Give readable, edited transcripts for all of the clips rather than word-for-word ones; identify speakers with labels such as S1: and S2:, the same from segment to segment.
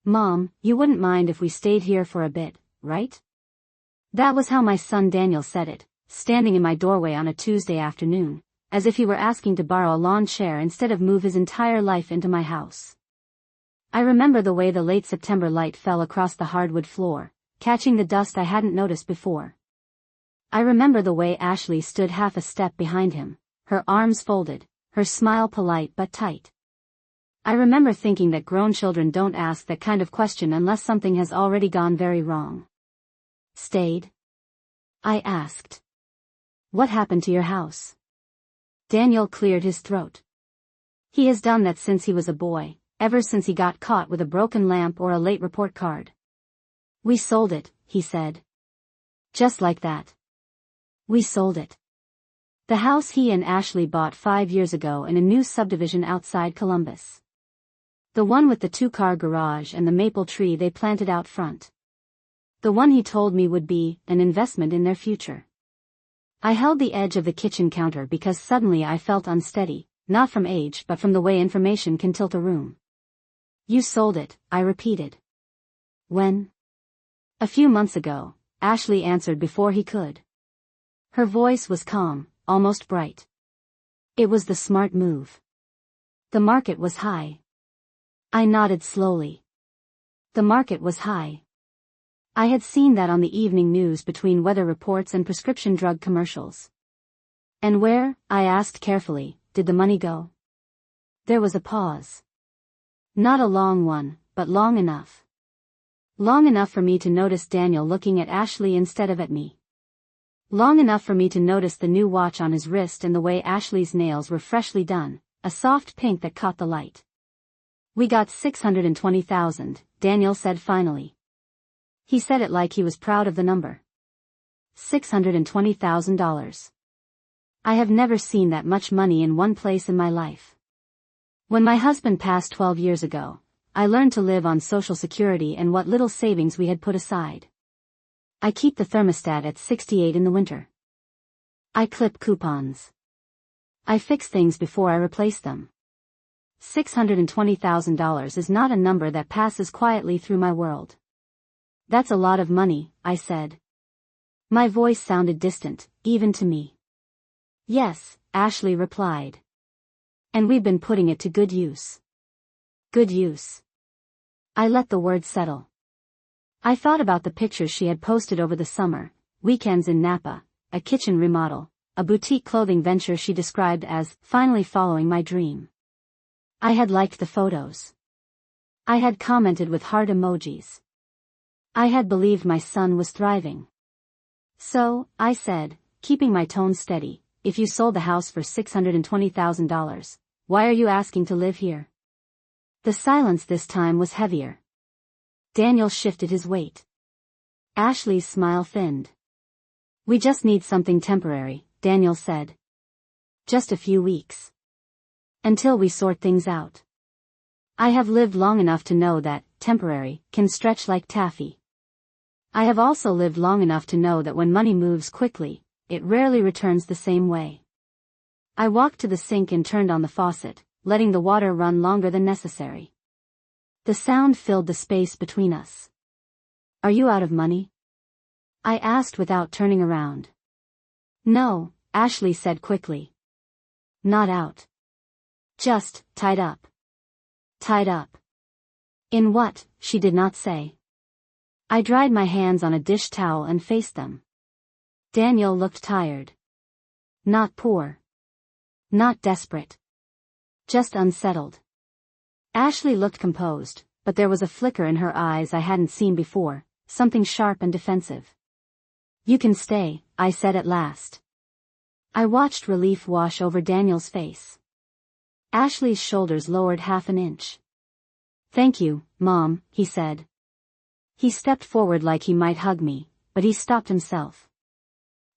S1: Mom, you wouldn't mind if we stayed here for a bit, right? That was how my son Daniel said it, standing in my doorway on a Tuesday afternoon, as if he were asking to borrow a lawn chair instead of move his entire life into my house. I remember the way the late September light fell across the hardwood floor, catching the dust I hadn't noticed before. I remember the way Ashley stood half a step behind him, her arms folded, her smile polite but tight. I remember thinking that grown children don't ask that kind of question unless something has already gone very wrong. Stayed? I asked. What happened to your house? Daniel cleared his throat. He has done that since he was a boy, ever since he got caught with a broken lamp or a late report card. We sold it, he said. Just like that. We sold it. The house he and Ashley bought 5 years ago in a new subdivision outside Columbus. The one with the 2-car garage and the maple tree they planted out front. The one he told me would be an investment in their future. I held the edge of the kitchen counter because suddenly I felt unsteady, not from age but from the way information can tilt a room. You sold it, I repeated. When? A few months ago, Ashley answered before he could. Her voice was calm, almost bright. It was the smart move. The market was high. I nodded slowly. The market was high. I had seen that on the evening news between weather reports and prescription drug commercials. And where, I asked carefully, did the money go? There was a pause. Not a long one, but long enough. Long enough for me to notice Daniel looking at Ashley instead of at me. Long enough for me to notice the new watch on his wrist and the way Ashley's nails were freshly done, a soft pink that caught the light. We got $620,000, Daniel said finally. He said it like he was proud of the number. $620,000. I have never seen that much money in one place in my life. When my husband passed 12 years ago, I learned to live on Social Security and what little savings we had put aside. I keep the thermostat at 68 in the winter. I clip coupons. I fix things before I replace them. $620,000 is not a number that passes quietly through my world. That's a lot of money, I said. My voice sounded distant, even to me. Yes, Ashley replied. And we've been putting it to good use. Good use. I let the word settle. I thought about the pictures she had posted over the summer, weekends in Napa, a kitchen remodel, a boutique clothing venture she described as finally following my dream. I had liked the photos. I had commented with heart emojis. I had believed my son was thriving. So, I said, keeping my tone steady, if you sold the house for $620,000, why are you asking to live here? The silence this time was heavier. Daniel shifted his weight. Ashley's smile thinned. We just need something temporary, Daniel said. Just a few weeks. Until we sort things out. I have lived long enough to know that temporary can stretch like taffy. I have also lived long enough to know that when money moves quickly, it rarely returns the same way. I walked to the sink and turned on the faucet, letting the water run longer than necessary. The sound filled the space between us. Are you out of money? I asked without turning around. No, Ashley said quickly. Not out. Just, tied up. Tied up. In what, she did not say. I dried my hands on a dish towel and faced them. Daniel looked tired. Not poor. Not desperate. Just unsettled. Ashley looked composed, but there was a flicker in her eyes I hadn't seen before, something sharp and defensive. You can stay, I said at last. I watched relief wash over Daniel's face. Ashley's shoulders lowered half an inch. Thank you, Mom, he said. He stepped forward like he might hug me, but he stopped himself.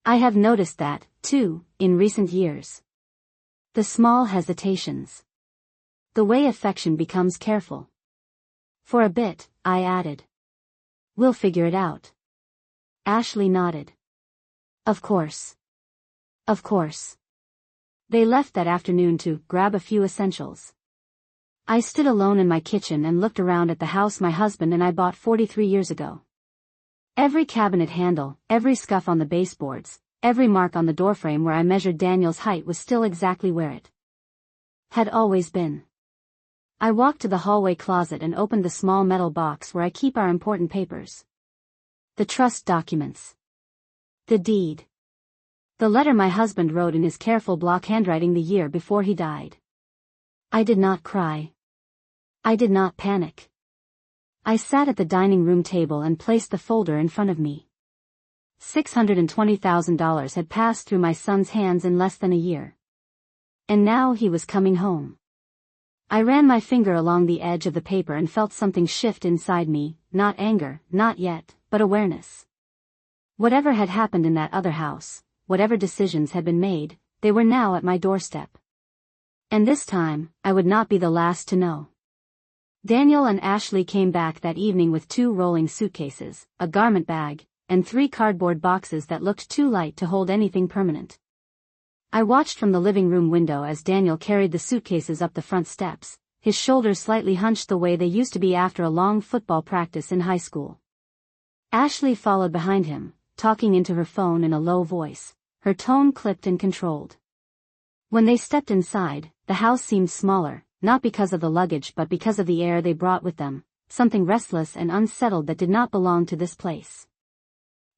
S1: I have noticed that, too, in recent years. The small hesitations. The way affection becomes careful. For a bit, I added. We'll figure it out. Ashley nodded. Of course. Of course. They left that afternoon to grab a few essentials. I stood alone in my kitchen and looked around at the house my husband and I bought 43 years ago. Every cabinet handle, every scuff on the baseboards, every mark on the doorframe where I measured Daniel's height was still exactly where it had always been. I walked to the hallway closet and opened the small metal box where I keep our important papers. The trust documents. The deed. The letter my husband wrote in his careful block handwriting the year before he died. I did not cry. I did not panic. I sat at the dining room table and placed the folder in front of me. $620,000 had passed through my son's hands in less than a year. And now he was coming home. I ran my finger along the edge of the paper and felt something shift inside me, not anger, not yet, but awareness. Whatever had happened in that other house, whatever decisions had been made, they were now at my doorstep. And this time, I would not be the last to know. Daniel and Ashley came back that evening with 2 rolling suitcases, a garment bag, and 3 cardboard boxes that looked too light to hold anything permanent. I watched from the living room window as Daniel carried the suitcases up the front steps, his shoulders slightly hunched the way they used to be after a long football practice in high school. Ashley followed behind him, talking into her phone in a low voice, her tone clipped and controlled. When they stepped inside, the house seemed smaller, not because of the luggage but because of the air they brought with them, something restless and unsettled that did not belong to this place.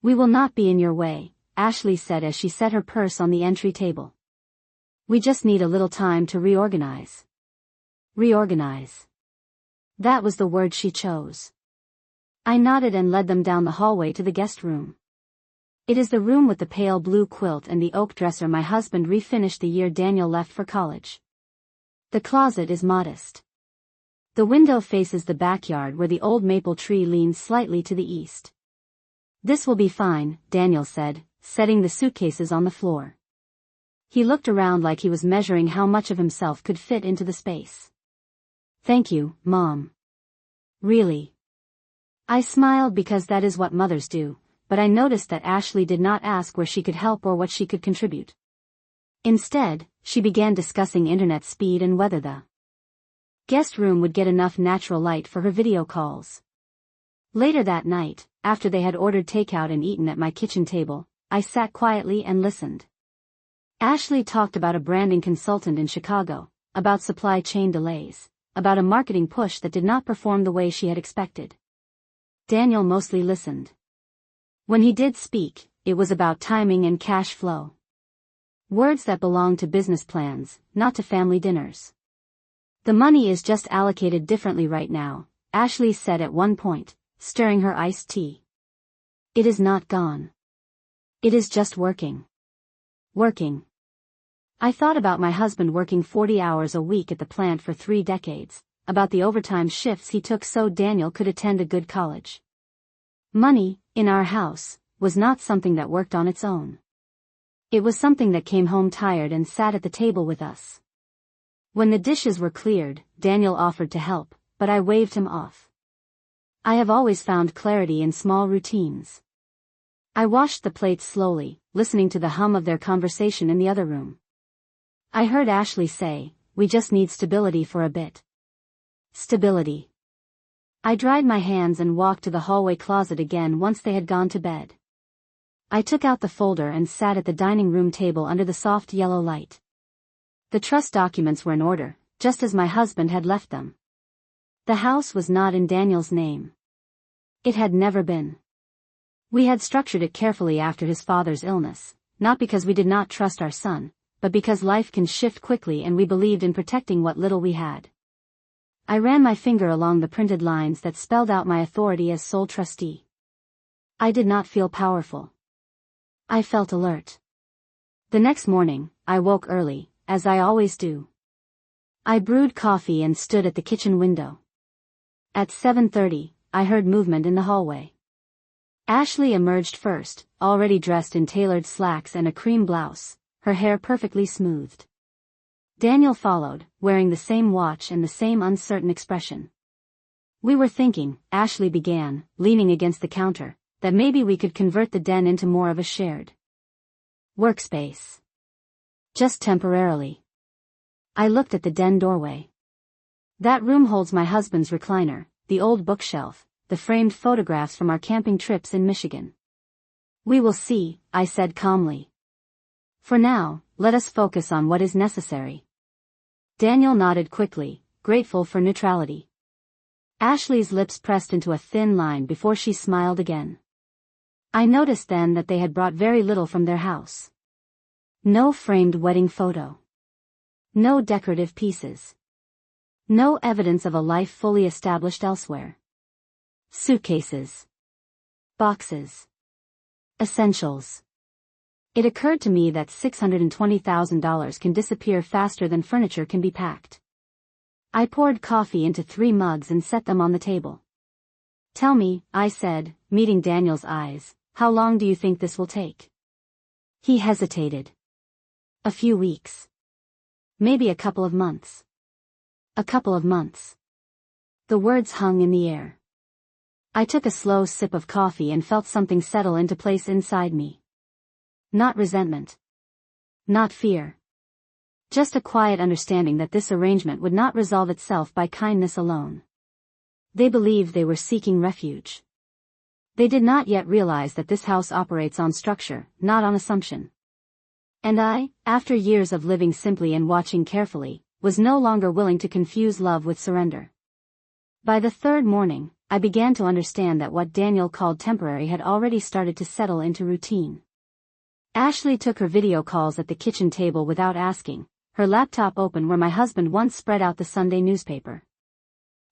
S1: "We will not be in your way," Ashley said as she set her purse on the entry table. "We just need a little time to reorganize." Reorganize. That was the word she chose. I nodded and led them down the hallway to the guest room. It is the room with the pale blue quilt and the oak dresser my husband refinished the year Daniel left for college. The closet is modest. The window faces the backyard where the old maple tree leans slightly to the east. "This will be fine," Daniel said, setting the suitcases on the floor. He looked around like he was measuring how much of himself could fit into the space. "Thank you, Mom." "Really?" I smiled because that is what mothers do, but I noticed that Ashley did not ask where she could help or what she could contribute. Instead, she began discussing internet speed and whether the guest room would get enough natural light for her video calls. Later that night, after they had ordered takeout and eaten at my kitchen table, I sat quietly and listened. Ashley talked about a branding consultant in Chicago, about supply chain delays, about a marketing push that did not perform the way she had expected. Daniel mostly listened. When he did speak, it was about timing and cash flow. Words that belong to business plans, not to family dinners. "The money is just allocated differently right now," Ashley said at one point, stirring her iced tea. "It is not gone. It is just working. Working." I thought about my husband working 40 hours a week at the plant for 3 decades, about the overtime shifts he took so Daniel could attend a good college. Money, in our house, was not something that worked on its own. It was something that came home tired and sat at the table with us. When the dishes were cleared, Daniel offered to help, but I waved him off. I have always found clarity in small routines. I washed the plates slowly, listening to the hum of their conversation in the other room. I heard Ashley say, "We just need stability for a bit." Stability. I dried my hands and walked to the hallway closet again once they had gone to bed. I took out the folder and sat at the dining room table under the soft yellow light. The trust documents were in order, just as my husband had left them. The house was not in Daniel's name. It had never been. We had structured it carefully after his father's illness, not because we did not trust our son, but because life can shift quickly and we believed in protecting what little we had. I ran my finger along the printed lines that spelled out my authority as sole trustee. I did not feel powerful. I felt alert. The next morning, I woke early, as I always do. I brewed coffee and stood at the kitchen window. At 7:30, I heard movement in the hallway. Ashley emerged first, already dressed in tailored slacks and a cream blouse, her hair perfectly smoothed. Daniel followed, wearing the same watch and the same uncertain expression. "We were thinking," Ashley began, leaning against the counter, "that maybe we could convert the den into more of a shared workspace. Just temporarily." I looked at the den doorway. That room holds my husband's recliner, the old bookshelf, the framed photographs from our camping trips in Michigan. We will see, I said calmly. For now, let us focus on what is necessary. Daniel nodded quickly, grateful for neutrality. Ashley's lips pressed into a thin line before she smiled again. I noticed then that they had brought very little from their house. No framed wedding photo. No decorative pieces. No evidence of a life fully established elsewhere. Suitcases. Boxes. Essentials. It occurred to me that $620,000 can disappear faster than furniture can be packed. I poured coffee into 3 mugs and set them on the table. Tell me, I said, meeting Daniel's eyes, how long do you think this will take? He hesitated. A few weeks. Maybe a couple of months. A couple of months. The words hung in the air. I took a slow sip of coffee and felt something settle into place inside me. Not resentment. Not fear. Just a quiet understanding that this arrangement would not resolve itself by kindness alone. They believed they were seeking refuge. They did not yet realize that this house operates on structure, not on assumption. And I, after years of living simply and watching carefully, was no longer willing to confuse love with surrender. By the 3rd morning, I began to understand that what Daniel called temporary had already started to settle into routine. Ashley took her video calls at the kitchen table without asking, her laptop open where my husband once spread out the Sunday newspaper.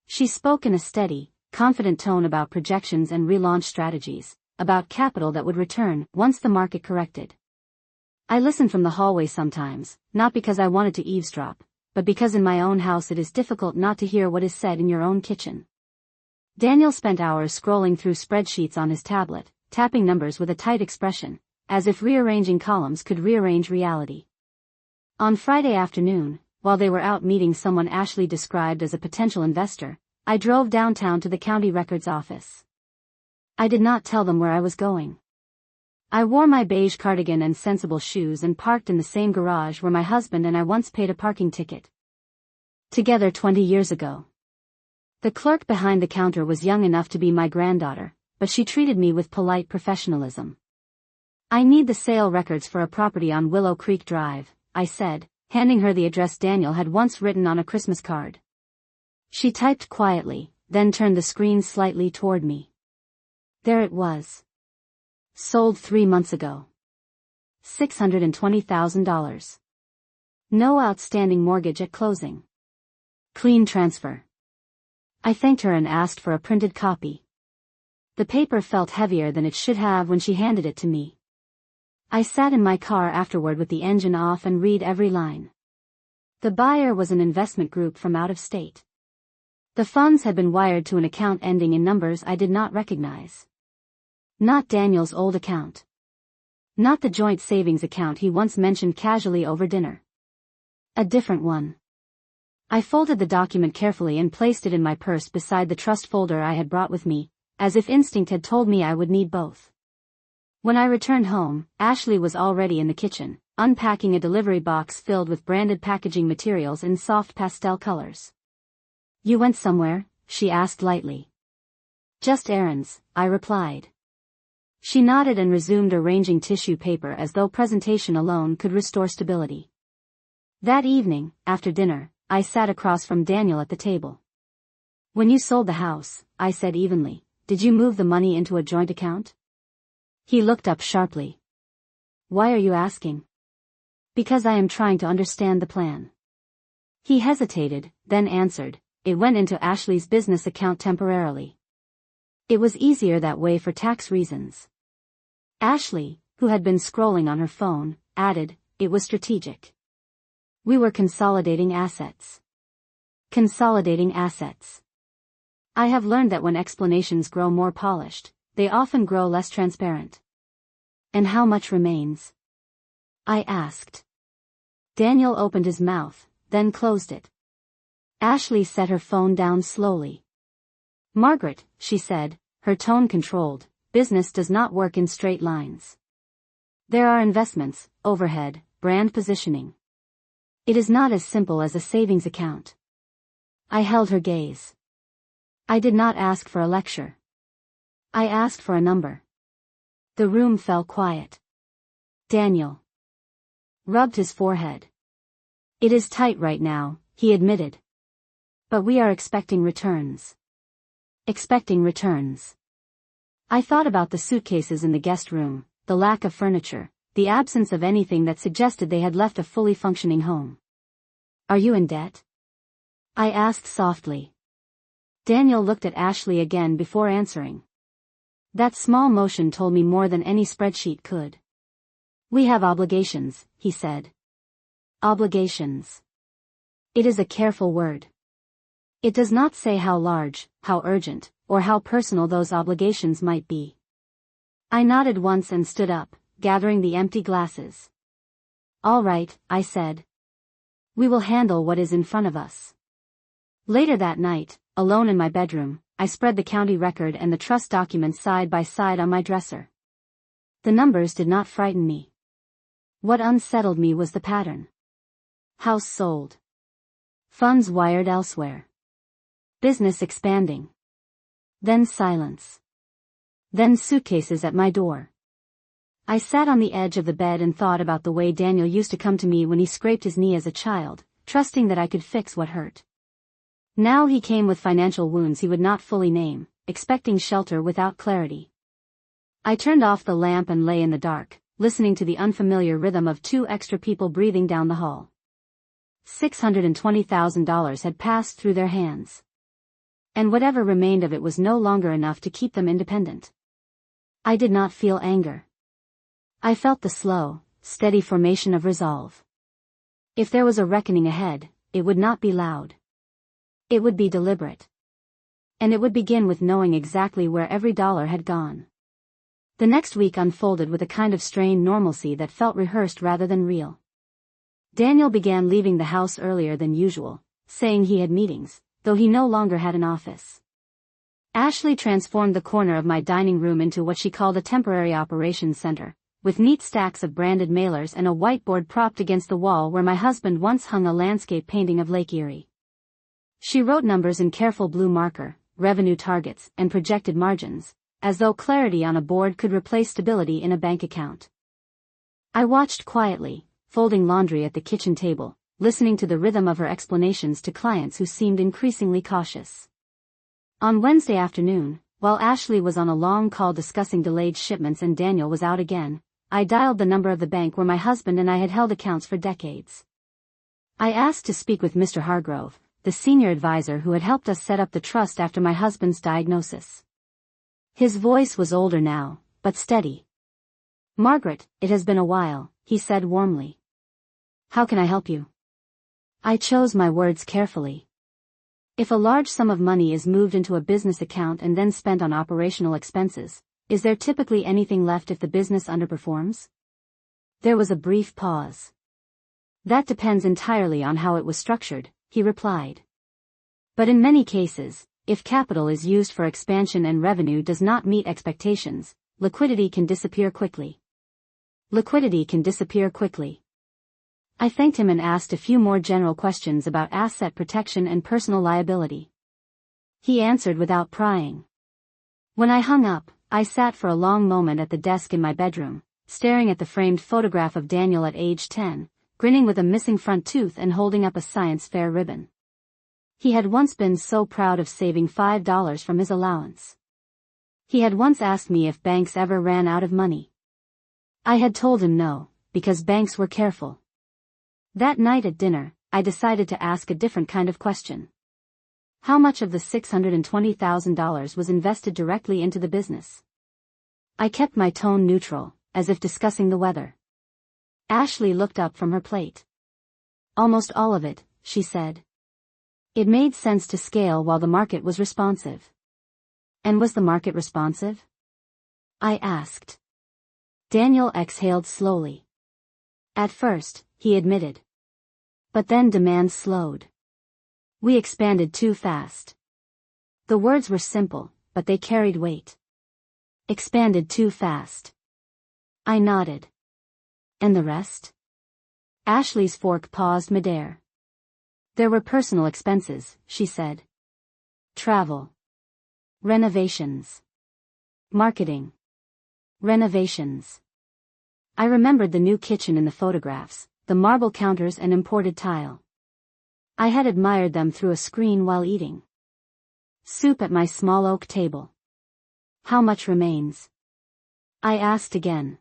S1: She spoke in a steady, confident tone about projections and relaunch strategies, about capital that would return once the market corrected. I listened from the hallway sometimes, not because I wanted to eavesdrop, but because in my own house it is difficult not to hear what is said in your own kitchen. Daniel spent hours scrolling through spreadsheets on his tablet, tapping numbers with a tight expression, as if rearranging columns could rearrange reality. On Friday afternoon, while they were out meeting someone Ashley described as a potential investor, I drove downtown to the county records office. I did not tell them where I was going. I wore my beige cardigan and sensible shoes and parked in the same garage where my husband and I once paid a parking ticket. Together 20 years ago. The clerk behind the counter was young enough to be my granddaughter, but she treated me with polite professionalism. I need the sale records for a property on Willow Creek Drive, I said, handing her the address Daniel had once written on a Christmas card. She typed quietly, then turned the screen slightly toward me. There it was. Sold 3 months ago. $620,000. No outstanding mortgage at closing. Clean transfer. I thanked her and asked for a printed copy. The paper felt heavier than it should have when she handed it to me. I sat in my car afterward with the engine off and read every line. The buyer was an investment group from out of state. The funds had been wired to an account ending in numbers I did not recognize. Not Daniel's old account. Not the joint savings account he once mentioned casually over dinner. A different one. I folded the document carefully and placed it in my purse beside the trust folder I had brought with me, as if instinct had told me I would need both. When I returned home, Ashley was already in the kitchen, unpacking a delivery box filled with branded packaging materials in soft pastel colors. You went somewhere? She asked lightly. Just errands, I replied. She nodded and resumed arranging tissue paper as though presentation alone could restore stability. That evening, after dinner, I sat across from Daniel at the table. When you sold the house, I said evenly, did you move the money into a joint account? He looked up sharply. Why are you asking? Because I am trying to understand the plan. He hesitated, then answered, it went into Ashley's business account temporarily. It was easier that way for tax reasons. Ashley, who had been scrolling on her phone, added, it was strategic. We were consolidating assets. Consolidating assets. I have learned that when explanations grow more polished, they often grow less transparent. And how much remains? I asked. Daniel opened his mouth, then closed it. Ashley set her phone down slowly. Margaret, she said, her tone controlled, business does not work in straight lines. There are investments, overhead, brand positioning. It is not as simple as a savings account. I held her gaze. I did not ask for a lecture. I asked for a number. The room fell quiet. Daniel rubbed his forehead. It is tight right now, he admitted. But we are expecting returns. Expecting returns. I thought about the suitcases in the guest room, the lack of furniture, the absence of anything that suggested they had left a fully functioning home. Are you in debt? I asked softly. Daniel looked at Ashley again before answering. That small motion told me more than any spreadsheet could. We have obligations, he said. Obligations. It is a careful word. It does not say how large, how urgent, or how personal those obligations might be. I nodded once and stood up, gathering the empty glasses. All right, I said. We will handle what is in front of us. Later that night, alone in my bedroom, I spread the county record and the trust documents side by side on my dresser. The numbers did not frighten me. What unsettled me was the pattern. House sold. Funds wired elsewhere. Business expanding. Then silence. Then suitcases at my door. I sat on the edge of the bed and thought about the way Daniel used to come to me when he scraped his knee as a child, trusting that I could fix what hurt. Now he came with financial wounds he would not fully name, expecting shelter without clarity. I turned off the lamp and lay in the dark, listening to the unfamiliar rhythm of 2 extra people breathing down the hall. $620,000 had passed through their hands. And whatever remained of it was no longer enough to keep them independent. I did not feel anger. I felt the slow, steady formation of resolve. If there was a reckoning ahead, it would not be loud. It would be deliberate. And it would begin with knowing exactly where every dollar had gone. The next week unfolded with a kind of strained normalcy that felt rehearsed rather than real. Daniel began leaving the house earlier than usual, saying he had meetings, though he no longer had an office. Ashley transformed the corner of my dining room into what she called a temporary operations center, with neat stacks of branded mailers and a whiteboard propped against the wall where my husband once hung a landscape painting of Lake Erie. She wrote numbers in careful blue marker, revenue targets, and projected margins, as though clarity on a board could replace stability in a bank account. I watched quietly, folding laundry at the kitchen table, listening to the rhythm of her explanations to clients who seemed increasingly cautious. On Wednesday afternoon, while Ashley was on a long call discussing delayed shipments and Daniel was out again, I dialed the number of the bank where my husband and I had held accounts for decades. I asked to speak with Mr. Hargrove, the senior advisor who had helped us set up the trust after my husband's diagnosis. His voice was older now, but steady. "Margaret, it has been a while," he said warmly. "How can I help you?" I chose my words carefully. If a large sum of money is moved into a business account and then spent on operational expenses, is there typically anything left if the business underperforms? There was a brief pause. "That depends entirely on how it was structured," he replied. "But in many cases, if capital is used for expansion and revenue does not meet expectations, liquidity can disappear quickly." Liquidity can disappear quickly. I thanked him and asked a few more general questions about asset protection and personal liability. He answered without prying. When I hung up, I sat for a long moment at the desk in my bedroom, staring at the framed photograph of Daniel at age 10, grinning with a missing front tooth and holding up a science fair ribbon. He had once been so proud of saving $5 from his allowance. He had once asked me if banks ever ran out of money. I had told him no, because banks were careful. That night at dinner, I decided to ask a different kind of question. How much of the $620,000 was invested directly into the business? I kept my tone neutral, as if discussing the weather. Ashley looked up from her plate. "Almost all of it," she said. It made sense to scale while the market was responsive. And was the market responsive? I asked. Daniel exhaled slowly. "At first," he admitted. "But then demand slowed. We expanded too fast." The words were simple, but they carried weight. Expanded too fast. I nodded. "And the rest?" Ashley's fork paused midair. There were personal expenses, she said. Travel. Renovations. Marketing. Renovations. I remembered the new kitchen in the photographs, the marble counters and imported tile. I had admired them through a screen while eating. Soup at my small oak table. How much remains? I asked again.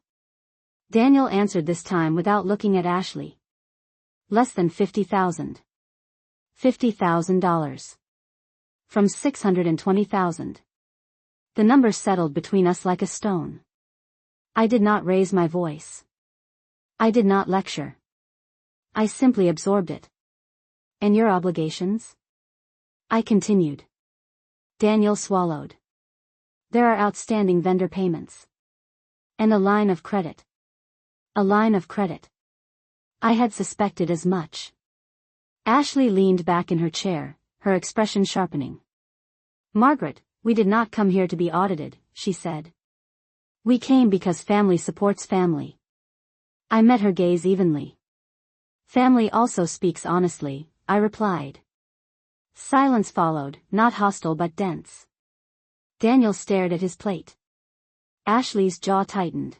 S1: Daniel answered this time without looking at Ashley. Less than $50,000. $50,000. From $620,000. The number settled between us like a stone. I did not raise my voice. I did not lecture. I simply absorbed it. And your obligations? I continued. Daniel swallowed. There are outstanding vendor payments. And a line of credit. A line of credit. I had suspected as much. Ashley leaned back in her chair, her expression sharpening. Margaret, we did not come here to be audited, she said. We came because family supports family. I met her gaze evenly. Family also speaks honestly, I replied. Silence followed, not hostile but dense. Daniel stared at his plate. Ashley's jaw tightened.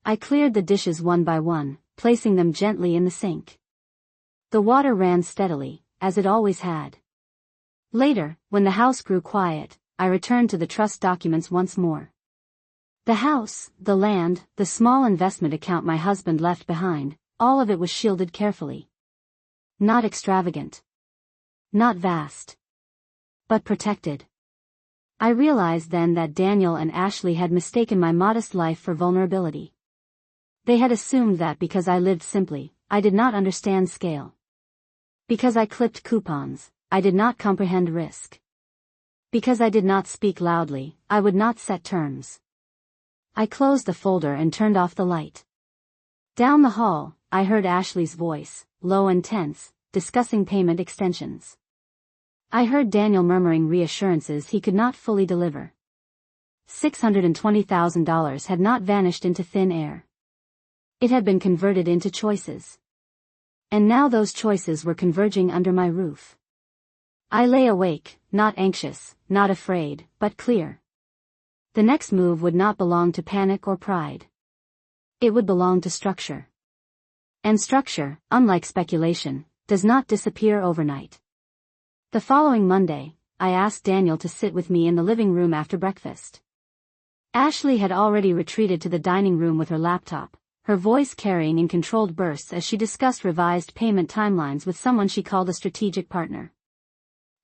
S1: I cleared the dishes one by one, placing them gently in the sink. The water ran steadily, as it always had. Later, when the house grew quiet, I returned to the trust documents once more. The house, the land, the small investment account my husband left behind, all of it was shielded carefully. Not extravagant. Not vast. But protected. I realized then that Daniel and Ashley had mistaken my modest life for vulnerability. They had assumed that because I lived simply, I did not understand scale. Because I clipped coupons, I did not comprehend risk. Because I did not speak loudly, I would not set terms. I closed the folder and turned off the light. Down the hall, I heard Ashley's voice, low and tense, discussing payment extensions. I heard Daniel murmuring reassurances he could not fully deliver. $620,000 had not vanished into thin air. It had been converted into choices. And now those choices were converging under my roof. I lay awake, not anxious, not afraid, but clear. The next move would not belong to panic or pride. It would belong to structure. And structure, unlike speculation, does not disappear overnight. The following Monday, I asked Daniel to sit with me in the living room after breakfast. Ashley had already retreated to the dining room with her laptop, her voice carrying in controlled bursts as she discussed revised payment timelines with someone she called a strategic partner.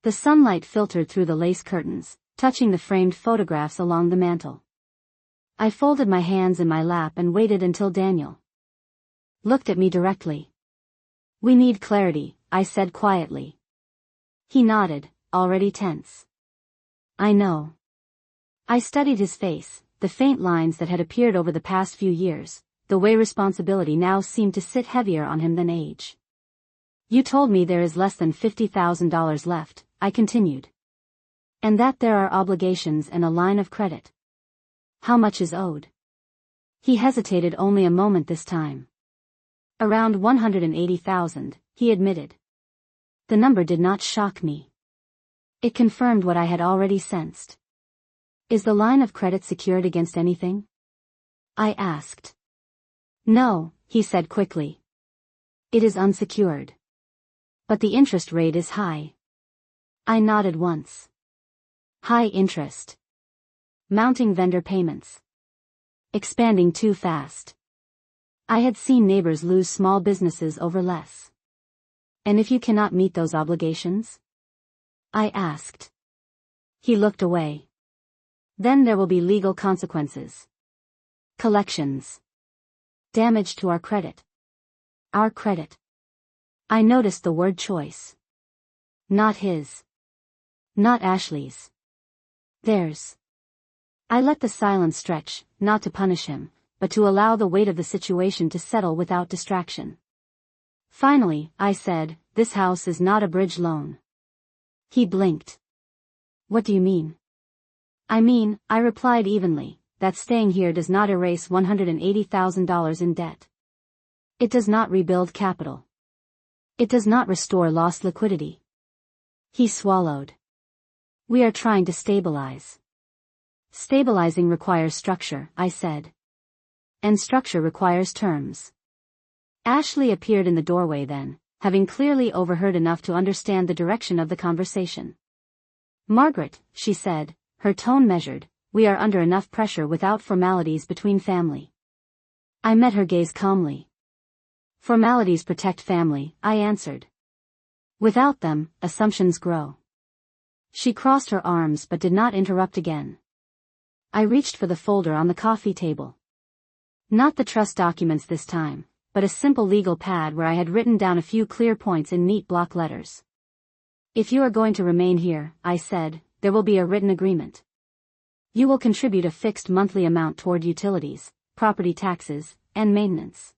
S1: The sunlight filtered through the lace curtains, touching the framed photographs along the mantel. I folded my hands in my lap and waited until Daniel looked at me directly. We need clarity, I said quietly. He nodded, already tense. I know. I studied his face, the faint lines that had appeared over the past few years, the way responsibility now seemed to sit heavier on him than age. You told me there is less than $50,000 left, I continued. And that there are obligations and a line of credit. How much is owed? He hesitated only a moment this time. Around $180,000, he admitted. The number did not shock me. It confirmed what I had already sensed. Is the line of credit secured against anything? I asked. No, he said quickly. It is unsecured. But the interest rate is high. I nodded once. High interest. Mounting vendor payments. Expanding too fast. I had seen neighbors lose small businesses over less. And if you cannot meet those obligations? I asked. He looked away. Then there will be legal consequences. Collections. Damage to our credit. Our credit. I noticed the word choice. Not his. Not Ashley's. Theirs. I let the silence stretch, not to punish him, but to allow the weight of the situation to settle without distraction. Finally, I said, this house is not a bridge loan. He blinked. What do you mean? I mean, I replied evenly, that staying here does not erase $180,000 in debt. It does not rebuild capital. It does not restore lost liquidity. He swallowed. We are trying to stabilize. Stabilizing requires structure, I said. And structure requires terms. Ashley appeared in the doorway then, having clearly overheard enough to understand the direction of the conversation. Margaret, she said, her tone measured, we are under enough pressure without formalities between family. I met her gaze calmly. Formalities protect family, I answered. Without them, assumptions grow. She crossed her arms but did not interrupt again. I reached for the folder on the coffee table. Not the trust documents this time, but a simple legal pad where I had written down a few clear points in neat block letters. If you are going to remain here, I said, there will be a written agreement. You will contribute a fixed monthly amount toward utilities, property taxes, and maintenance.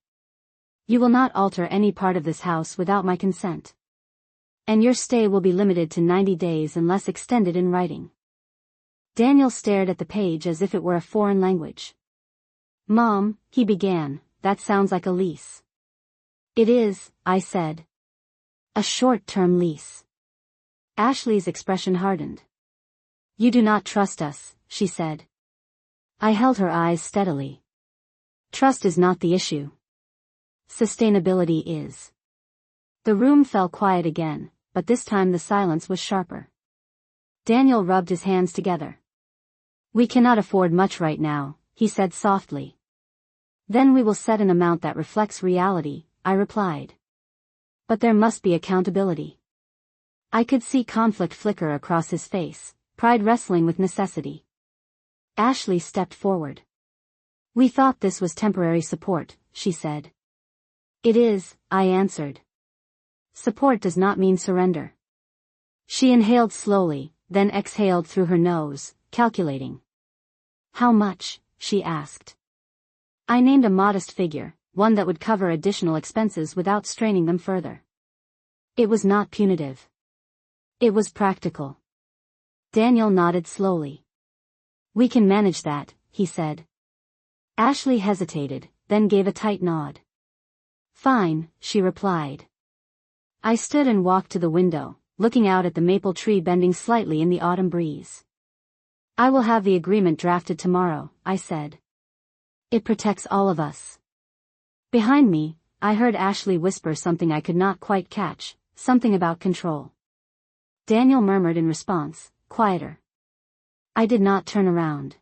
S1: You will not alter any part of this house without my consent. And your stay will be limited to 90 days unless extended in writing. Daniel stared at the page as if it were a foreign language. Mom, he began, that sounds like a lease. It is, I said. A short-term lease. Ashley's expression hardened. You do not trust us, she said. I held her eyes steadily. Trust is not the issue. Sustainability is. The room fell quiet again, but this time the silence was sharper. Daniel rubbed his hands together. We cannot afford much right now, he said softly. Then we will set an amount that reflects reality, I replied. But there must be accountability. I could see conflict flicker across his face, pride wrestling with necessity. Ashley stepped forward. We thought this was temporary support, she said. It is, I answered. Support does not mean surrender. She inhaled slowly, then exhaled through her nose, calculating. How much? She asked. I named a modest figure, one that would cover additional expenses without straining them further. It was not punitive. It was practical. Daniel nodded slowly. We can manage that, he said. Ashley hesitated, then gave a tight nod. Fine, she replied. I stood and walked to the window, looking out at the maple tree bending slightly in the autumn breeze. I will have the agreement drafted tomorrow, I said. It protects all of us. Behind me, I heard Ashley whisper something I could not quite catch, something about control. Daniel murmured in response, quieter. I did not turn around.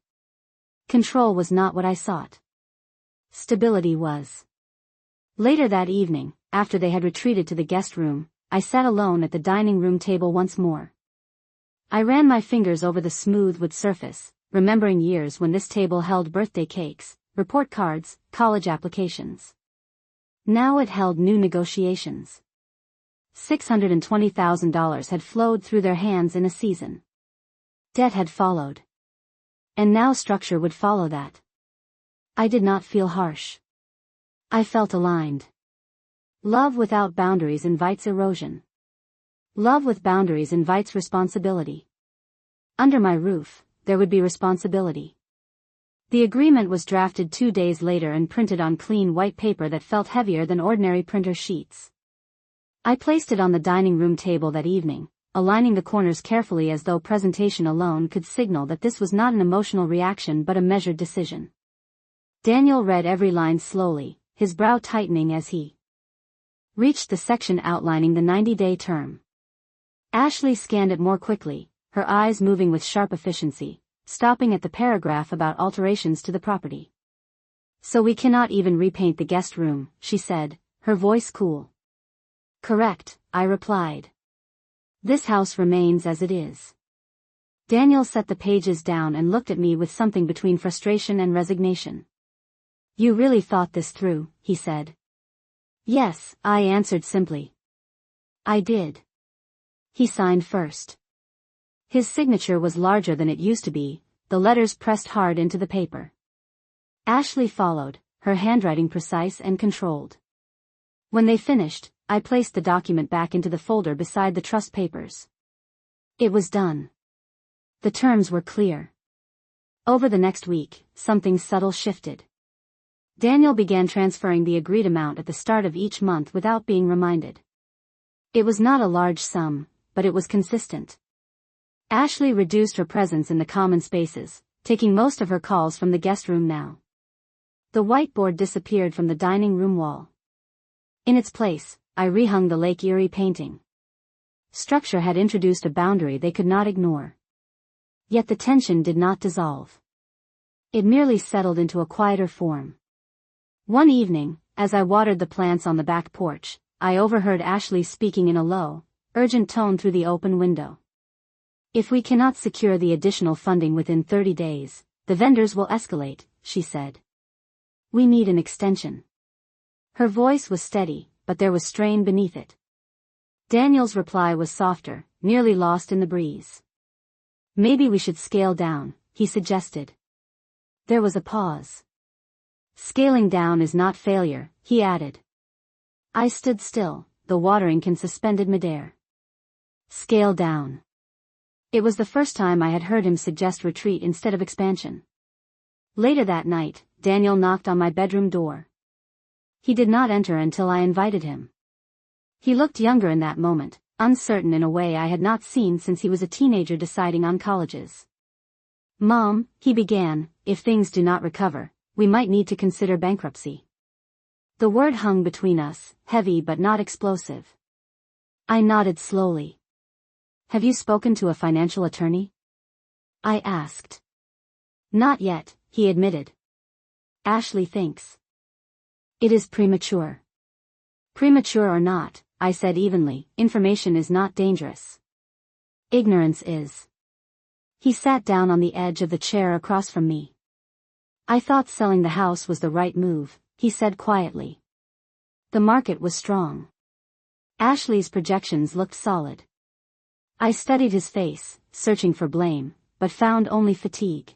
S1: Control was not what I sought. Stability was. Later that evening, after they had retreated to the guest room, I sat alone at the dining room table once more. I ran my fingers over the smooth wood surface, remembering years when this table held birthday cakes, report cards, college applications. Now it held new negotiations. $620,000 had flowed through their hands in a season. Debt had followed. And now structure would follow that. I did not feel harsh. I felt aligned. Love without boundaries invites erosion. Love with boundaries invites responsibility. Under my roof, there would be responsibility. The agreement was drafted 2 days later and printed on clean white paper that felt heavier than ordinary printer sheets. I placed it on the dining room table that evening, aligning the corners carefully as though presentation alone could signal that this was not an emotional reaction but a measured decision. Daniel read every line slowly, his brow tightening as he reached the section outlining the 90-day term. Ashley scanned it more quickly, her eyes moving with sharp efficiency, stopping at the paragraph about alterations to the property. So we cannot even repaint the guest room, she said, her voice cool. Correct, I replied. This house remains as it is. Daniel set the pages down and looked at me with something between frustration and resignation. You really thought this through, he said. Yes, I answered simply. I did. He signed first. His signature was larger than it used to be, the letters pressed hard into the paper. Ashley followed, her handwriting precise and controlled. When they finished, I placed the document back into the folder beside the trust papers. It was done. The terms were clear. Over the next week, something subtle shifted. Daniel began transferring the agreed amount at the start of each month without being reminded. It was not a large sum, but it was consistent. Ashley reduced her presence in the common spaces, taking most of her calls from the guest room now. The whiteboard disappeared from the dining room wall. In its place, I rehung the Lake Erie painting. Structure had introduced a boundary they could not ignore. Yet the tension did not dissolve. It merely settled into a quieter form. One evening, as I watered the plants on the back porch, I overheard Ashley speaking in a low, urgent tone through the open window. If we cannot secure the additional funding within 30 days, the vendors will escalate, she said. We need an extension. Her voice was steady, but there was strain beneath it. Daniel's reply was softer, nearly lost in the breeze. Maybe we should scale down, he suggested. There was a pause. Scaling down is not failure, he added. I stood still, the watering can suspended midair. Scale down. It was the first time I had heard him suggest retreat instead of expansion. Later that night, Daniel knocked on my bedroom door. He did not enter until I invited him. He looked younger in that moment, uncertain in a way I had not seen since he was a teenager deciding on colleges. Mom, he began, if things do not recover, we might need to consider bankruptcy. The word hung between us, heavy but not explosive. I nodded slowly. Have you spoken to a financial attorney? I asked. Not yet, he admitted. Ashley thinks. It is premature. Premature or not, I said evenly, information is not dangerous. Ignorance is. He sat down on the edge of the chair across from me. I thought selling the house was the right move, he said quietly. The market was strong. Ashley's projections looked solid. I studied his face, searching for blame, but found only fatigue.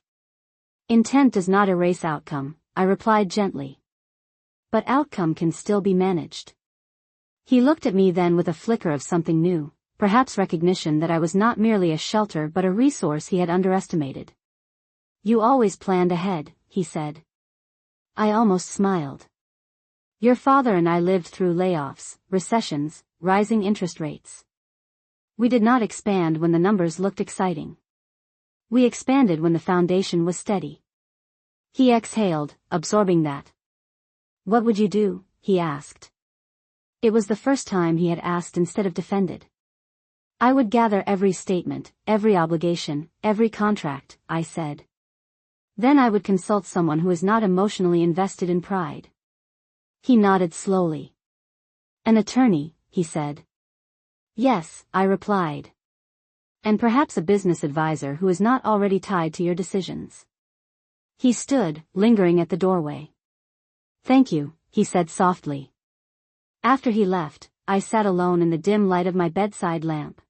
S1: Intent does not erase outcome, I replied gently. But outcome can still be managed. He looked at me then with a flicker of something new, perhaps recognition that I was not merely a shelter but a resource he had underestimated. You always planned ahead, he said. I almost smiled. Your father and I lived through layoffs, recessions, rising interest rates. We did not expand when the numbers looked exciting. We expanded when the foundation was steady. He exhaled, absorbing that. What would you do? He asked. It was the first time he had asked instead of defended. I would gather every statement, every obligation, every contract, I said. Then I would consult someone who is not emotionally invested in pride. He nodded slowly. An attorney, he said. Yes, I replied. And perhaps a business advisor who is not already tied to your decisions. He stood, lingering at the doorway. Thank you, he said softly. After he left, I sat alone in the dim light of my bedside lamp.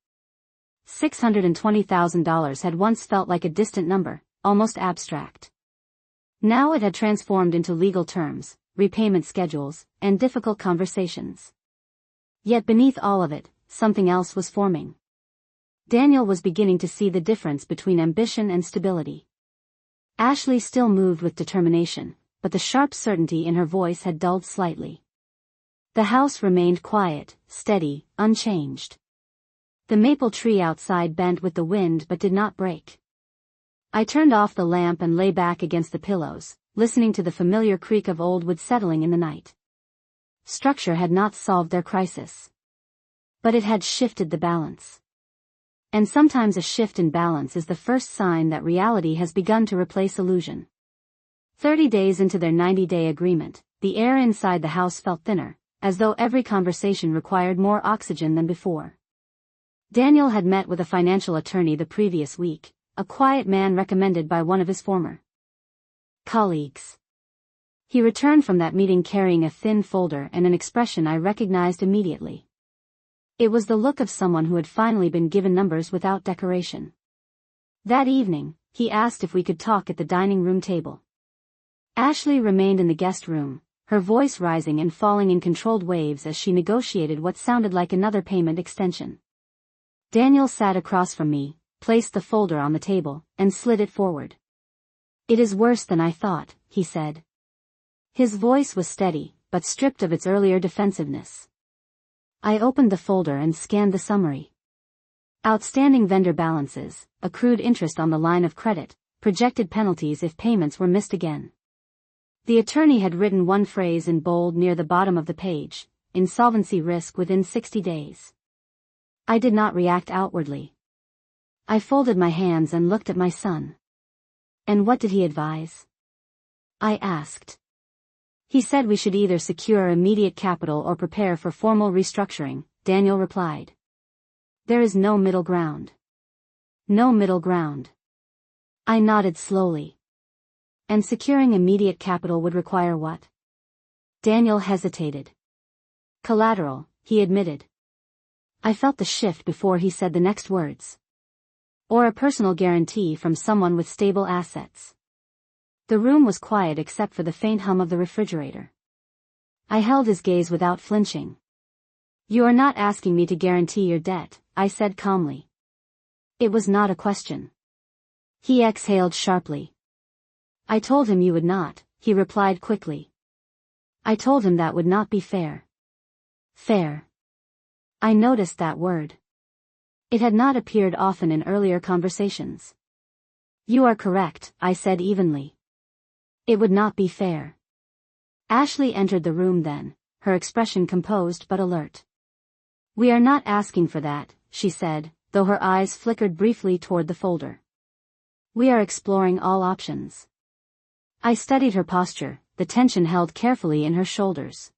S1: $620,000 had once felt like a distant number, almost abstract. Now it had transformed into legal terms, repayment schedules, and difficult conversations. Yet beneath all of it, something else was forming. Daniel was beginning to see the difference between ambition and stability. Ashley still moved with determination, but the sharp certainty in her voice had dulled slightly. The house remained quiet, steady, unchanged. The maple tree outside bent with the wind but did not break. I turned off the lamp and lay back against the pillows, listening to the familiar creak of old wood settling in the night. Structure had not solved their crisis. But it had shifted the balance. And sometimes a shift in balance is the first sign that reality has begun to replace illusion. 30 days into their 90-day agreement, the air inside the house felt thinner, as though every conversation required more oxygen than before. Daniel had met with a financial attorney the previous week, a quiet man recommended by one of his former colleagues. He returned from that meeting carrying a thin folder and an expression I recognized immediately. It was the look of someone who had finally been given numbers without decoration. That evening, he asked if we could talk at the dining room table. Ashley remained in the guest room, her voice rising and falling in controlled waves as she negotiated what sounded like another payment extension. Daniel sat across from me, placed the folder on the table, and slid it forward. It is worse than I thought, he said. His voice was steady, but stripped of its earlier defensiveness. I opened the folder and scanned the summary. Outstanding vendor balances, accrued interest on the line of credit, projected penalties if payments were missed again. The attorney had written one phrase in bold near the bottom of the page: insolvency risk within 60 days. I did not react outwardly. I folded my hands and looked at my son. And what did he advise? I asked. He said we should either secure immediate capital or prepare for formal restructuring, Daniel replied. There is no middle ground. No middle ground. I nodded slowly. And securing immediate capital would require what? Daniel hesitated. Collateral, he admitted. I felt the shift before he said the next words. Or a personal guarantee from someone with stable assets. The room was quiet except for the faint hum of the refrigerator. I held his gaze without flinching. You are not asking me to guarantee your debt, I said calmly. It was not a question. He exhaled sharply. I told him you would not, he replied quickly. I told him that would not be fair. Fair. I noticed that word. It had not appeared often in earlier conversations. You are correct, I said evenly. It would not be fair. Ashley entered the room then, her expression composed but alert. We are not asking for that, she said, though her eyes flickered briefly toward the folder. We are exploring all options. I studied her posture, the tension held carefully in her shoulders.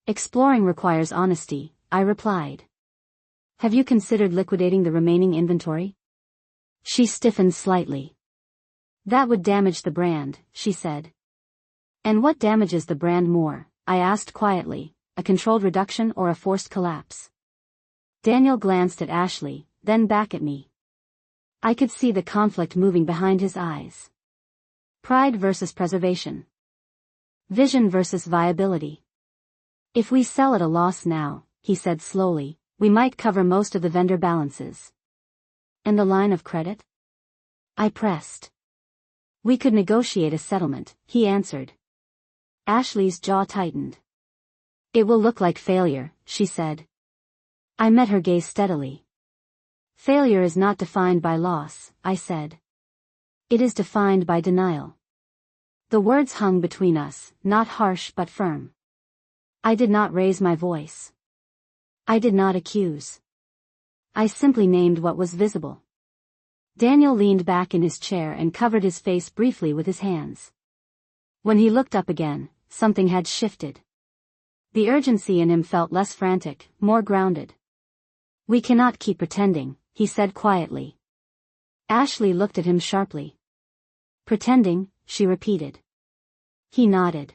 S1: Exploring requires honesty, I replied. Have you considered liquidating the remaining inventory? She stiffened slightly. That would damage the brand, she said. And what damages the brand more? I asked quietly, a controlled reduction or a forced collapse? Daniel glanced at Ashley, then back at me. I could see the conflict moving behind his eyes. Pride versus preservation. Vision versus viability. If we sell at a loss now, he said slowly, we might cover most of the vendor balances. And the line of credit? I pressed. We could negotiate a settlement, he answered. Ashley's jaw tightened. It will look like failure, she said. I met her gaze steadily. Failure is not defined by loss, I said. It is defined by denial. The words hung between us, not harsh but firm. I did not raise my voice. I did not accuse. I simply named what was visible. Daniel leaned back in his chair and covered his face briefly with his hands. When he looked up again, something had shifted. The urgency in him felt less frantic, more grounded. We cannot keep pretending, he said quietly. Ashley looked at him sharply. Pretending, she repeated. He nodded.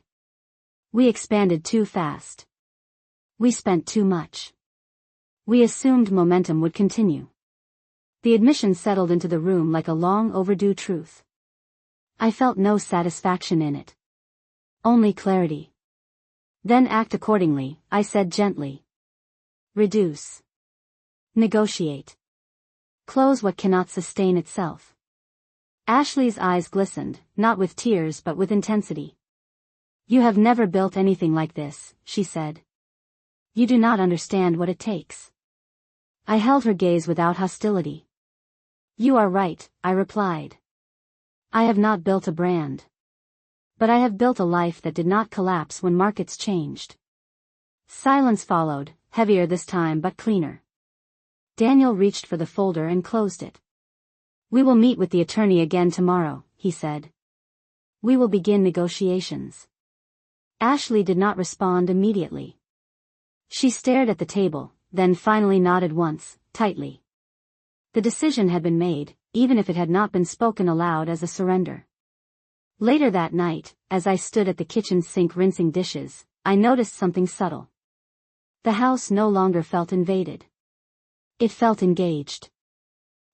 S1: We expanded too fast. We spent too much. We assumed momentum would continue. The admission settled into the room like a long overdue truth. I felt no satisfaction in it. Only clarity. Then act accordingly, I said gently. Reduce. Negotiate. Close what cannot sustain itself. Ashley's eyes glistened, not with tears but with intensity. You have never built anything like this, she said. You do not understand what it takes. I held her gaze without hostility. You are right, I replied. I have not built a brand. But I have built a life that did not collapse when markets changed. Silence followed, heavier this time but cleaner. Daniel reached for the folder and closed it. We will meet with the attorney again tomorrow, he said. We will begin negotiations. Ashley did not respond immediately. She stared at the table, then finally nodded once, tightly. The decision had been made, even if it had not been spoken aloud as a surrender. Later that night, as I stood at the kitchen sink rinsing dishes, I noticed something subtle. The house no longer felt invaded. It felt engaged.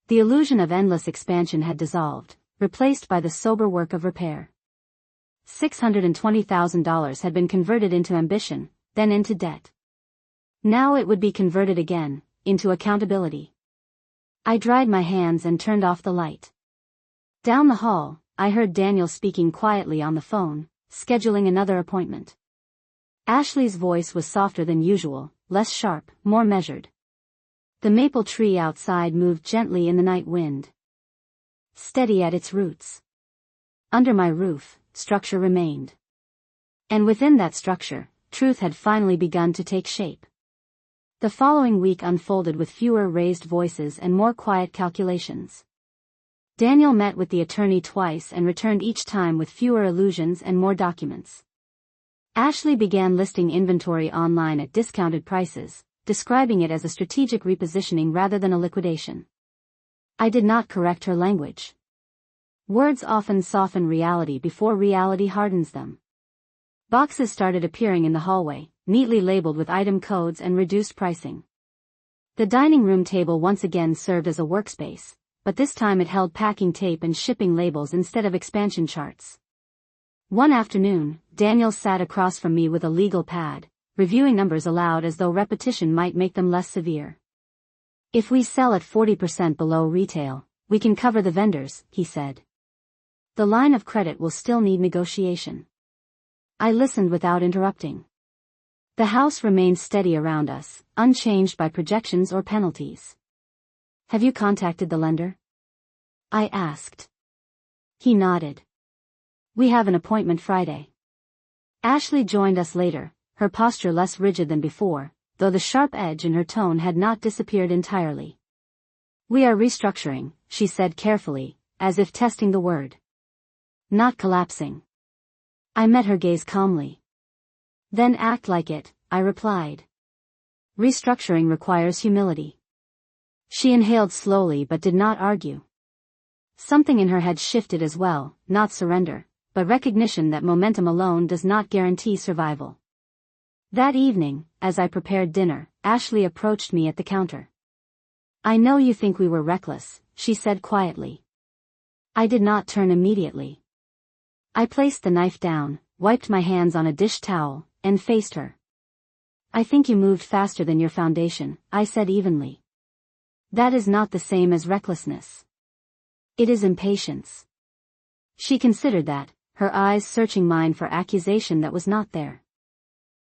S1: The illusion of endless expansion had dissolved, replaced by the sober work of repair. $620,000 had been converted into ambition, then into debt. Now it would be converted again, into accountability. I dried my hands and turned off the light. Down the hall, I heard Daniel speaking quietly on the phone, scheduling another appointment. Ashley's voice was softer than usual, less sharp, more measured. The maple tree outside moved gently in the night wind, steady at its roots. Under my roof, structure remained. And within that structure, truth had finally begun to take shape. The following week unfolded with fewer raised voices and more quiet calculations. Daniel met with the attorney twice and returned each time with fewer illusions and more documents. Ashley began listing inventory online at discounted prices, describing it as a strategic repositioning rather than a liquidation. I did not correct her language. Words often soften reality before reality hardens them. Boxes started appearing in the hallway, neatly labeled with item codes and reduced pricing. The dining room table once again served as a workspace, but this time it held packing tape and shipping labels instead of expansion charts. One afternoon, Daniel sat across from me with a legal pad, reviewing numbers aloud as though repetition might make them less severe. If we sell at 40% below retail, we can cover the vendors, he said. The line of credit will still need negotiation. I listened without interrupting. The house remained steady around us, unchanged by projections or penalties. Have you contacted the lender? I asked. He nodded. We have an appointment Friday. Ashley joined us later, her posture less rigid than before, though the sharp edge in her tone had not disappeared entirely. We are restructuring, she said carefully, as if testing the word. Not collapsing. I met her gaze calmly. Then act like it, I replied. Restructuring requires humility. She inhaled slowly but did not argue. Something in her had shifted as well, not surrender, but recognition that momentum alone does not guarantee survival. That evening, as I prepared dinner, Ashley approached me at the counter. I know you think we were reckless, she said quietly. I did not turn immediately. I placed the knife down, wiped my hands on a dish towel, and faced her. I think you moved faster than your foundation, I said evenly. That is not the same as recklessness. It is impatience. She considered that, her eyes searching mine for accusation that was not there.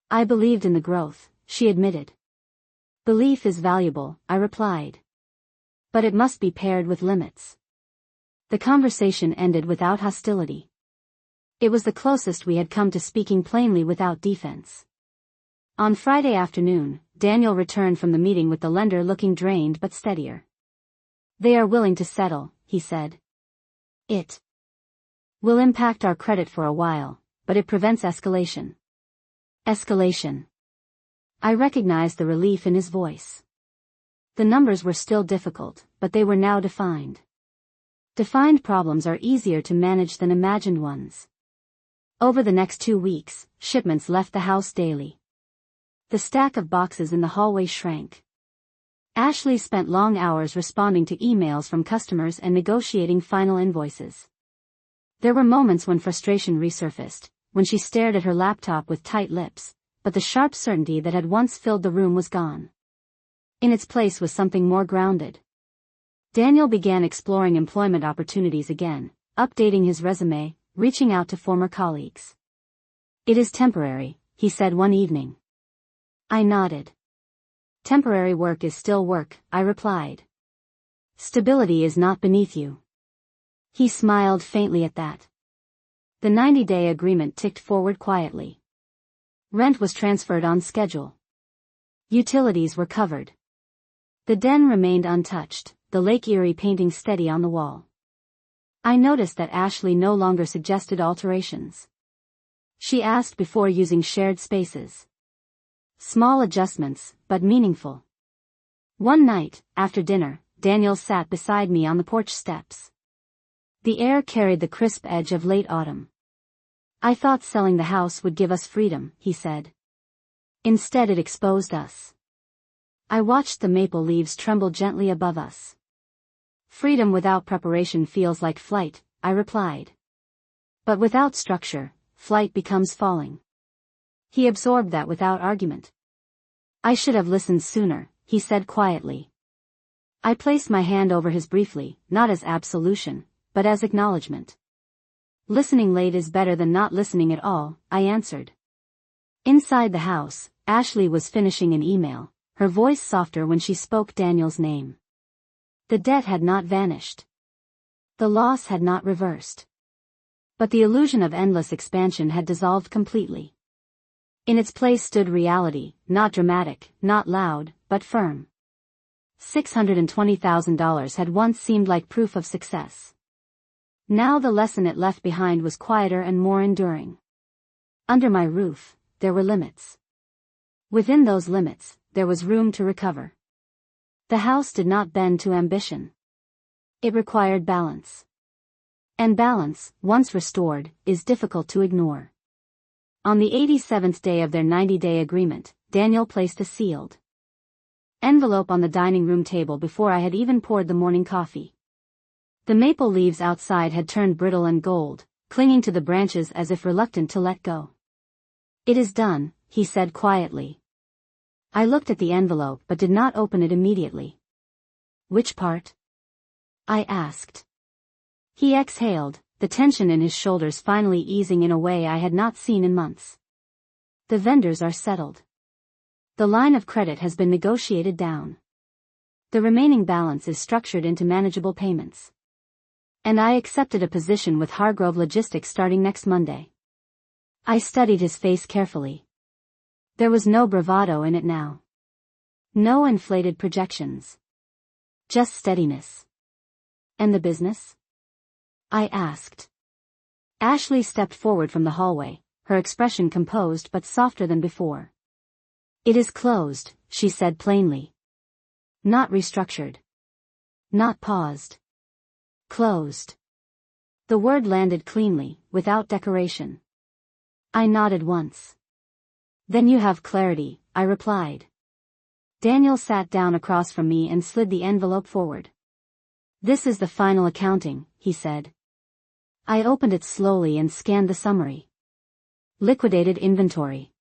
S1: I believed in the growth, she admitted. Belief is valuable, I replied. But it must be paired with limits. The conversation ended without hostility. It was the closest we had come to speaking plainly without defense. On Friday afternoon, Daniel returned from the meeting with the lender looking drained but steadier. They are willing to settle, he said. It will impact our credit for a while, but it prevents escalation. Escalation. I recognized the relief in his voice. The numbers were still difficult, but they were now defined. Defined problems are easier to manage than imagined ones. Over the next 2 weeks, shipments left the house daily. The stack of boxes in the hallway shrank. Ashley spent long hours responding to emails from customers and negotiating final invoices. There were moments when frustration resurfaced, when she stared at her laptop with tight lips, but the sharp certainty that had once filled the room was gone. In its place was something more grounded. Daniel began exploring employment opportunities again, updating his resume, reaching out to former colleagues. It is temporary, he said one evening. I nodded. Temporary work is still work, I replied. Stability is not beneath you. He smiled faintly at that. The 90-day agreement ticked forward quietly. Rent was transferred on schedule. Utilities were covered. The den remained untouched, the Lake Erie painting steady on the wall. I noticed that Ashley no longer suggested alterations. She asked before using shared spaces. Small adjustments, but meaningful. One night, after dinner, Daniel sat beside me on the porch steps. The air carried the crisp edge of late autumn. I thought selling the house would give us freedom, he said. Instead it exposed us. I watched the maple leaves tremble gently above us. Freedom without preparation feels like flight, I replied. But without structure, flight becomes falling. He absorbed that without argument. I should have listened sooner, he said quietly. I placed my hand over his briefly, not as absolution, but as acknowledgement. Listening late is better than not listening at all, I answered. Inside the house, Ashley was finishing an email, her voice softer when she spoke Daniel's name. The debt had not vanished. The loss had not reversed. But the illusion of endless expansion had dissolved completely. In its place stood reality, not dramatic, not loud, but firm. $620,000 had once seemed like proof of success. Now the lesson it left behind was quieter and more enduring. Under my roof, there were limits. Within those limits, there was room to recover. The house did not bend to ambition. It required balance. And balance, once restored, is difficult to ignore. On the 87th day of their 90-day agreement, Daniel placed a sealed envelope on the dining room table before I had even poured the morning coffee. The maple leaves outside had turned brittle and gold, clinging to the branches as if reluctant to let go. "It is done," he said quietly. I looked at the envelope but did not open it immediately. "Which part?" I asked. He exhaled, the tension in his shoulders finally easing in a way I had not seen in months. "The vendors are settled. The line of credit has been negotiated down. The remaining balance is structured into manageable payments. And I accepted a position with Hargrove Logistics starting next Monday." I studied his face carefully. There was no bravado in it now. No inflated projections. Just steadiness. "And the business?" I asked. Ashley stepped forward from the hallway, her expression composed but softer than before. "It is closed," she said plainly. "Not restructured. Not paused. Closed." The word landed cleanly, without decoration. I nodded once. "Then you have clarity," I replied. Daniel sat down across from me and slid the envelope forward. "This is the final accounting," he said. I opened it slowly and scanned the summary. Liquidated inventory.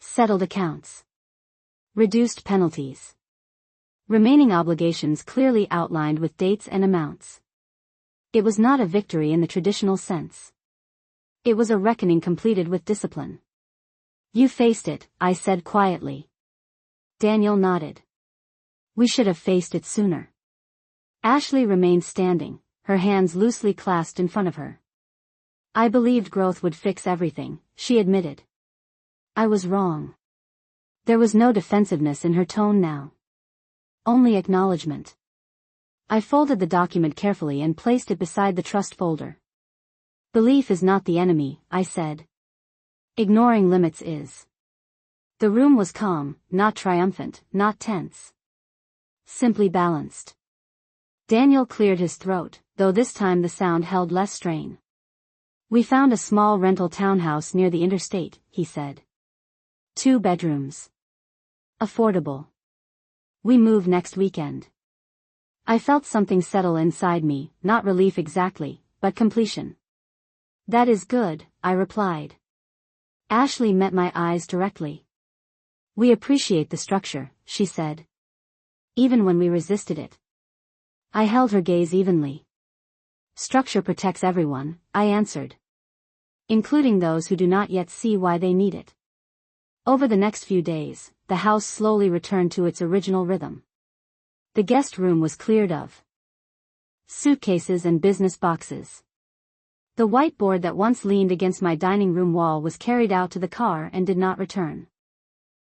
S1: Settled accounts. Reduced penalties. Remaining obligations clearly outlined with dates and amounts. It was not a victory in the traditional sense. It was a reckoning completed with discipline. "You faced it," I said quietly. Daniel nodded. "We should have faced it sooner." Ashley remained standing, her hands loosely clasped in front of her. "I believed growth would fix everything," she admitted. I was wrong. There was no defensiveness in her tone now. Only acknowledgement. I folded the document carefully and placed it beside the trust folder. "Belief is not the enemy," I said. "Ignoring limits is." The room was calm, not triumphant, not tense. Simply balanced. Daniel cleared his throat, though this time the sound held less strain. "We found a small rental townhouse near the interstate," he said. 2 bedrooms. Affordable. We move next weekend." I felt something settle inside me, not relief exactly, but completion. "That is good," I replied. Ashley met my eyes directly. "We appreciate the structure," she said. "Even when we resisted it." I held her gaze evenly. "Structure protects everyone," I answered. "Including those who do not yet see why they need it." Over the next few days, the house slowly returned to its original rhythm. The guest room was cleared of suitcases and business boxes. The whiteboard that once leaned against my dining room wall was carried out to the car and did not return.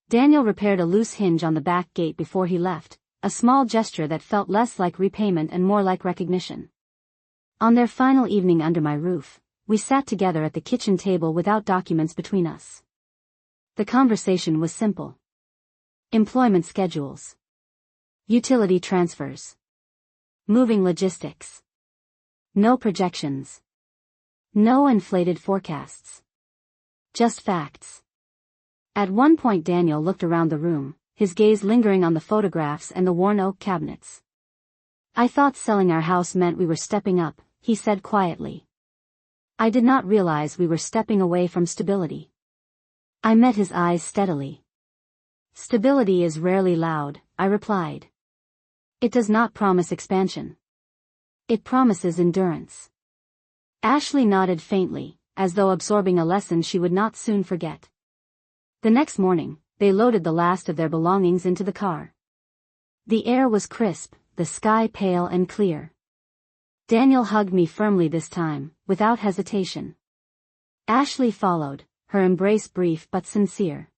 S1: Daniel repaired a loose hinge on the back gate before he left, a small gesture that felt less like repayment and more like recognition. On their final evening under my roof, we sat together at the kitchen table without documents between us. The conversation was simple. Employment schedules. Utility transfers. Moving logistics. No projections. No inflated forecasts. Just facts. At one point Daniel looked around the room, his gaze lingering on the photographs and the worn oak cabinets. "I thought selling our house meant we were stepping up," he said quietly. I did not realize we were stepping away from stability. I met his eyes steadily. "Stability is rarely loud," I replied. "It does not promise expansion. It promises endurance." Ashley nodded faintly, as though absorbing a lesson she would not soon forget. The next morning, they loaded the last of their belongings into the car. The air was crisp, the sky pale and clear. Daniel hugged me firmly this time, without hesitation. Ashley followed, her embrace brief but sincere.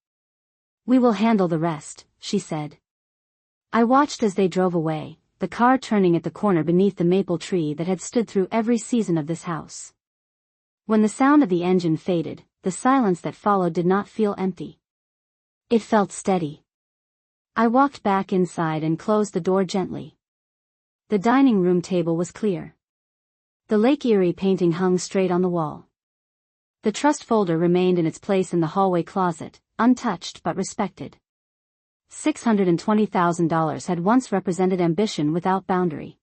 S1: "We will handle the rest," she said. I watched as they drove away, the car turning at the corner beneath the maple tree that had stood through every season of this house. When the sound of the engine faded, the silence that followed did not feel empty. It felt steady. I walked back inside and closed the door gently. The dining room table was clear. The Lake Erie painting hung straight on the wall. The trust folder remained in its place in the hallway closet, untouched but respected. $620,000 had once represented ambition without boundary.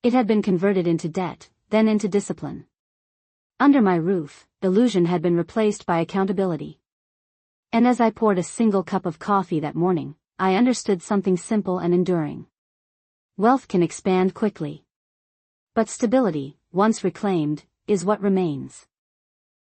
S1: It had been converted into debt, then into discipline. Under my roof, illusion had been replaced by accountability. And as I poured a single cup of coffee that morning, I understood something simple and enduring. Wealth can expand quickly. But stability, once reclaimed, is what remains.